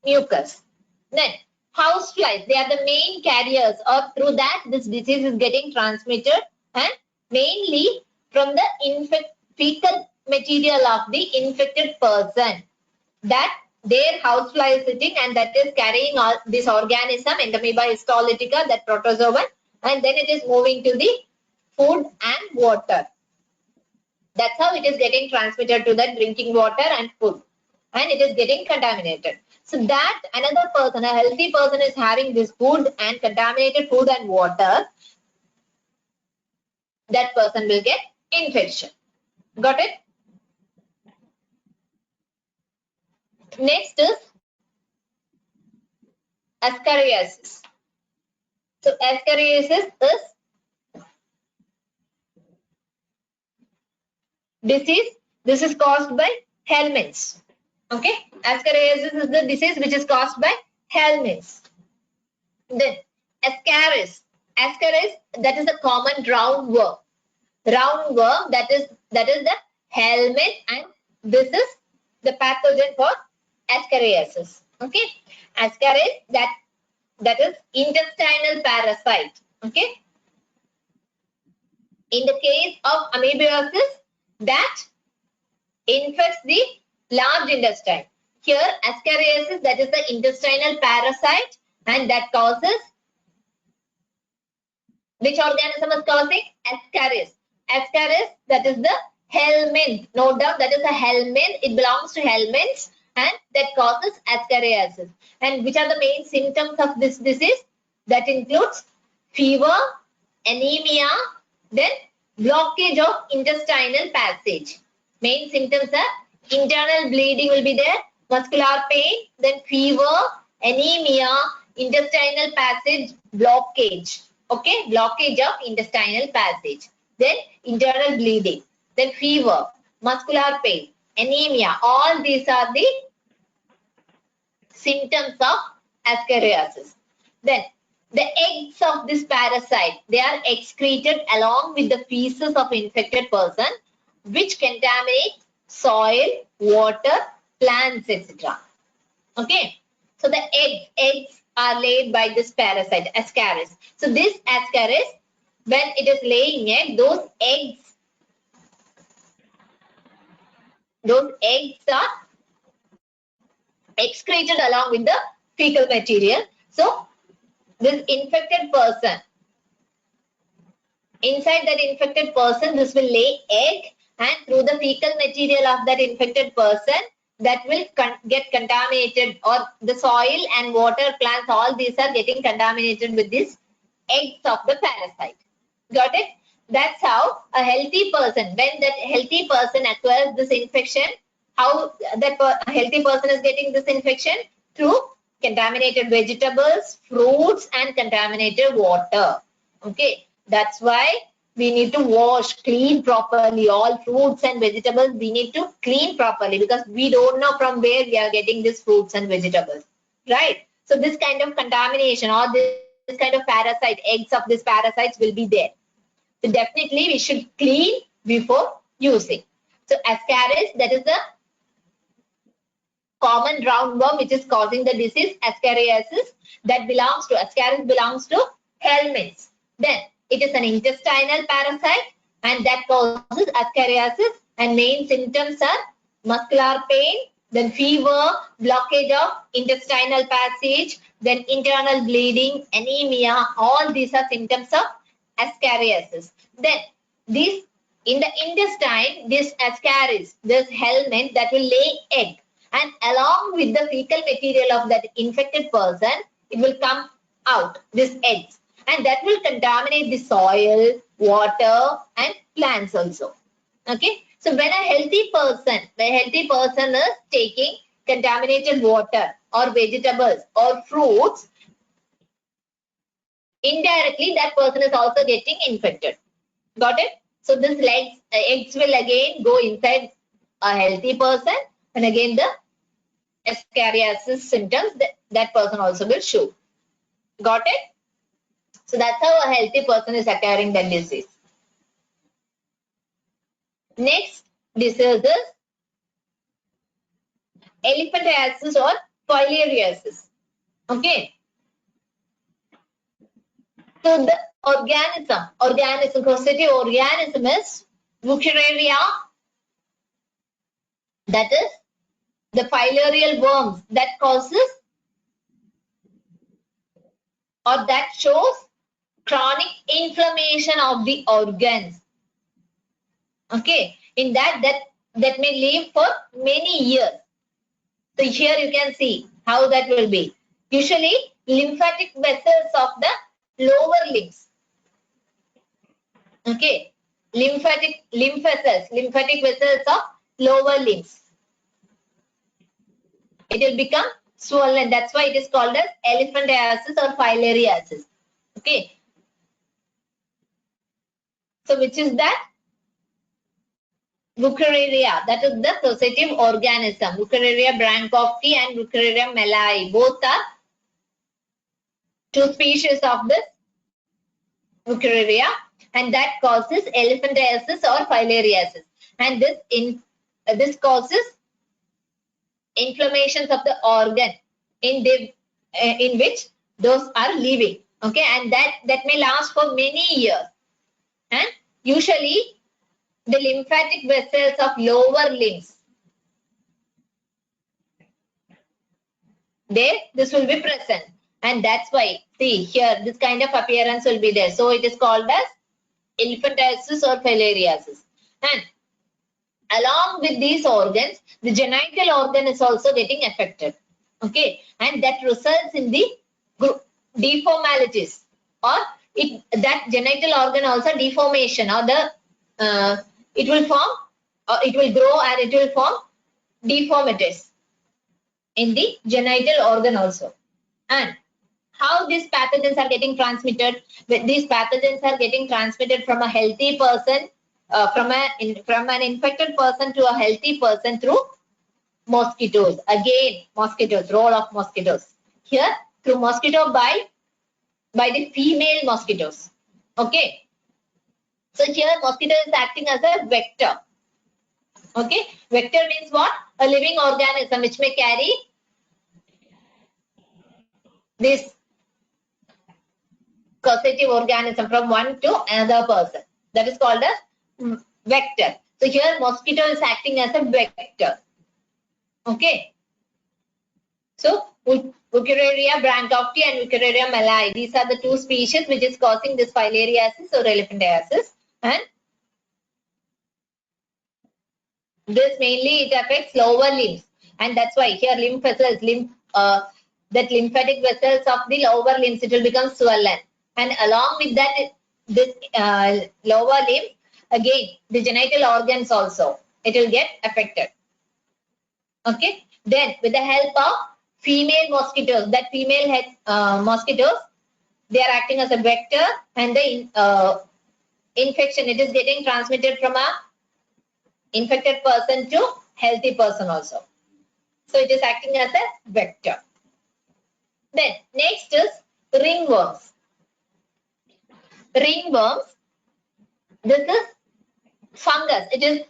mucus. Then houseflies, they are the main carriers, or through that this disease is getting transmitted, and mainly from the fecal material of the infected person, that their housefly is sitting, and that is carrying all this organism, Entamoeba histolytica, that protozoan, and then it is moving to the food and water. That's how it is getting transmitted to the drinking water and food, and it is getting contaminated. So that another person, a healthy person, is having this food and contaminated food and water, that person will get infection. Got it? Next is ascariasis. So ascariasis is disease. This is caused by helminths. Okay, ascariasis is the disease which is caused by helminths. Then ascaris, that is a common roundworm. Roundworm, that is the helminth, and this is the pathogen for ascariasis. Okay, ascaris, that is intestinal parasite. Okay, in the case of amoebiasis, that infects the large intestine. Here ascariasis, that is the intestinal parasite, and that causes, which organism is causing? Ascaris. Ascaris, that is the helminth. No doubt, that is a helminth. It belongs to helminths, and that causes ascariasis. And which are the main symptoms of this disease? That includes fever, anemia, then blockage of intestinal passage. Main symptoms are internal bleeding will be there, muscular pain, then fever, anemia, intestinal passage blockage. Okay, blockage of intestinal passage. Then internal bleeding, then fever, muscular pain, anemia. All these are the symptoms of ascariasis. Then the eggs of this parasite, they are excreted along with the feces of infected person, which contaminate soil, water, plants, etc. Okay. So the eggs are laid by this parasite, ascaris. So this ascaris, when it is laying egg, those eggs are excreted along with the fecal material. So this infected person, inside that infected person, this will lay egg, and through the fecal material of that infected person, that will get contaminated, or the soil and water, plants, all these are getting contaminated with these eggs of the parasite. Got it? That's how a healthy person, when that healthy person acquires this infection, how that healthy person is getting this infection? Through contaminated vegetables, fruits, and contaminated water. Okay, that's why we need to wash, clean properly. All fruits and vegetables we need to clean properly, because we don't know from where we are getting these fruits and vegetables, right? So this kind of contamination, or this kind of parasite, eggs of these parasites will be there. So definitely we should clean before using. So ascaris, that is the common roundworm which is causing the disease ascariasis. Ascaris belongs to helminths. Then it is an intestinal parasite, and that causes ascariasis, and main symptoms are muscular pain, then fever, blockage of intestinal passage, then internal bleeding, anemia. All these are symptoms of ascariasis. Then this, in the intestine, this ascaris, this helminth, that will lay egg, and along with the fecal material of that infected person, it will come out, these eggs, and that will contaminate the soil, water, and plants also. Okay, so when a healthy person is taking contaminated water or vegetables or fruits, indirectly that person is also getting infected. Got it? So this eggs will again go inside a healthy person, and again the ascariasis symptoms that person also will show. Got it? So that's how a healthy person is acquiring that disease. Next disease is elephantiasis or filariasis. Okay. So the causative organism is Wuchereria, that is the filarial worms that causes, or that shows, chronic inflammation of the organs. Okay, in that may live for many years. So here you can see how that will be. Usually lymphatic vessels of the lower limbs. Okay, lymphatic vessels of lower limbs. It will become swollen. That's why it is called as elephantiasis or filariasis. Okay. So which is that? Wuchereria, that is the causative organism. Wuchereria brankoffti and Wuchereria mellai, both are two species of this Wuchereria, and that causes elephantiasis or filariasis. And this causes inflammations of the organ in which those are living. Okay, and that may last for many years. And usually the lymphatic vessels of lower limbs, this will be present, and that's why, see here, this kind of appearance will be there. So it is called as elephantiasis or filariasis. And along with these organs, the genital organ is also getting affected. Okay, and that results in the deformalities, or that genital organ also deformation, or it will grow and it will form deformities in the genital organ also. And how these pathogens are getting transmitted? These pathogens are getting transmitted from a healthy person, from an infected person to a healthy person through mosquitoes. Again, mosquitoes, role of mosquitoes. Here, through mosquito bite by the female mosquitoes. Okay. So here mosquito is acting as a vector. Okay. Vector means what? A living organism which may carry this causative organism from one to another person. That is called as vector. So here mosquito is acting as a vector. Okay. So Wuchereria brandtofti and Wuchereria malai, these are the two species which is causing this filariasis or elephantiasis, and this mainly it affects lower limbs, and that's why here lymph vessels, that lymphatic vessels of the lower limbs, it will become swollen, and along with that this lower limb, again the genital organs also, it will get affected. Okay. Then with the help of female mosquitoes, that female mosquitoes, they are acting as a vector, and the infection, it is getting transmitted from a infected person to healthy person also. So it is acting as a vector. Then next is ringworms. Ringworms, this is fungus. It is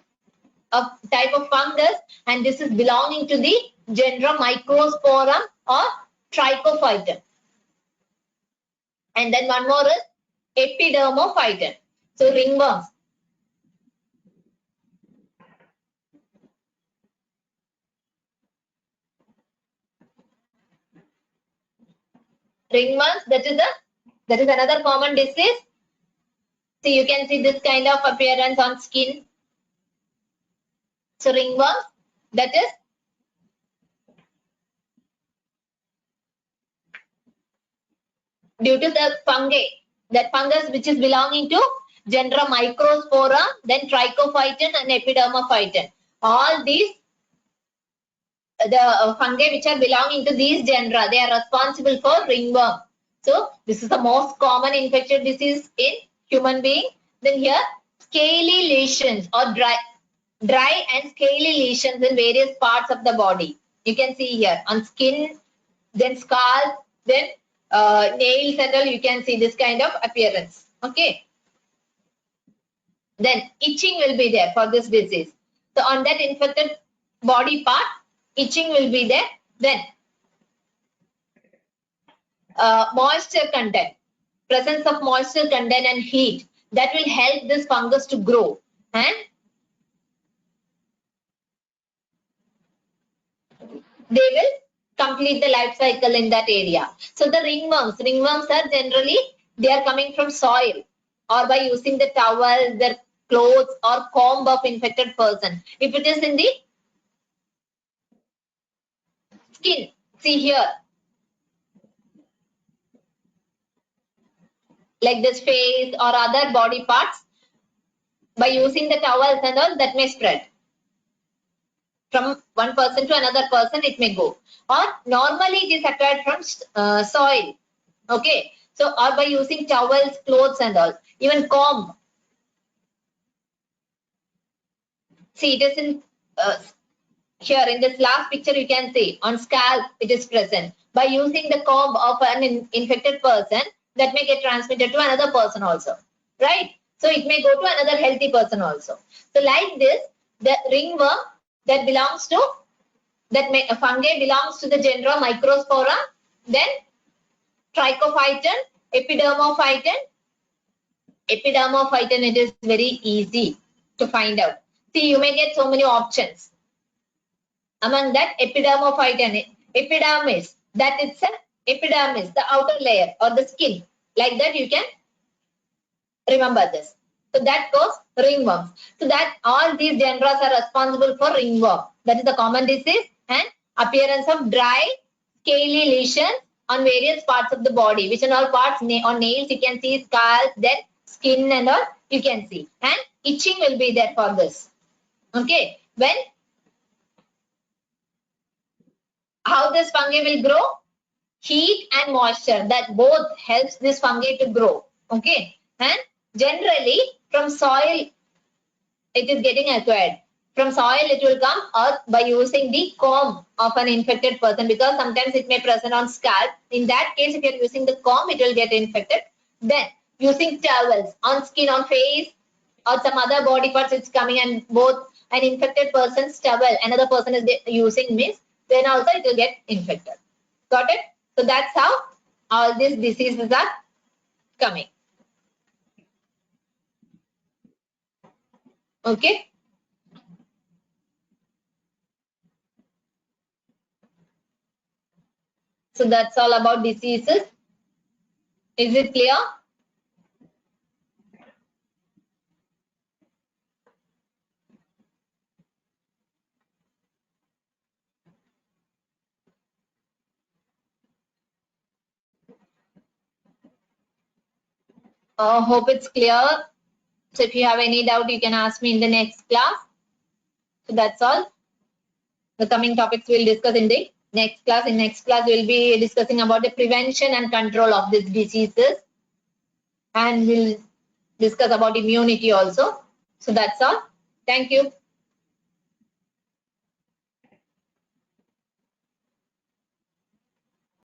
a type of fungus, and this is belonging to the genera Microsporum or Trichophyton. And then one more is Epidermophyton. So ringworms. Ringworms, that is another common disease. So you can see this kind of appearance on skin. So ringworms, that is due to the fungi, that fungus which is belonging to genera Microspora, then Trichophyton and Epidermophyton. All these, the fungi which are belonging to these genera, they are responsible for ringworm. So this is the most common infectious disease in human being. Then here, scaly lesions or dry and scaly lesions in various parts of the body. You can see here on skin, then scalp, then nails and all, you can see this kind of appearance. Okay. Then itching will be there for this disease. So on that infected body part, itching will be there. Then moisture content, presence of moisture content and heat, that will help this fungus to grow, and they will complete the life cycle in that area. So the ringworms are generally, they are coming from soil or by using the towel, their clothes or comb of infected person. If it is in the skin, see here, like this face or other body parts, by using the towels and all, that may spread from one person to another person, it may go. Or normally it is acquired from soil. Okay. So or by using towels, clothes and all, even comb. See, it is in here in this last picture, you can see on scalp it is present. By using the comb of an infected person, that may get transmitted to another person also, right? So it may go to another healthy person also. So like this, the ringworm that belongs to, that fungi belongs to the genera Microspora, then Trichophyton, Epidermophyton. Epidermophyton, it is very easy to find out. See, you may get so many options. Among that, Epidermophyton, epidermis, that it's an epidermis, the outer layer or the skin. Like that, you can remember this. So that goes ringworms. So that all these genera are responsible for ringworm. That is the common disease, and appearance of dry, scaly lesions on various parts of the body. Which in all parts, on nails you can see, scalp, then skin and all you can see. And itching will be there for this. Okay. When how this fungi will grow? Heat and moisture, that both helps this fungi to grow. Okay. And generally from soil it is getting acquired. From soil it will come, or by using the comb of an infected person, because sometimes it may present on scalp. In that case, if you are using the comb, it will get infected. Then using towels on skin, on face, or some other body parts it's coming, and both an infected person's towel, another person is using means, then also it will get infected. Got it? So that's how all these diseases are coming. Okay. So that's all about diseases. Is it clear? Hope it's clear. So if you have any doubt, you can ask me in the next class. So that's all. The coming topics we'll discuss in the next class. In next class, we'll be discussing about the prevention and control of these diseases. And we'll discuss about immunity also. So that's all. Thank you.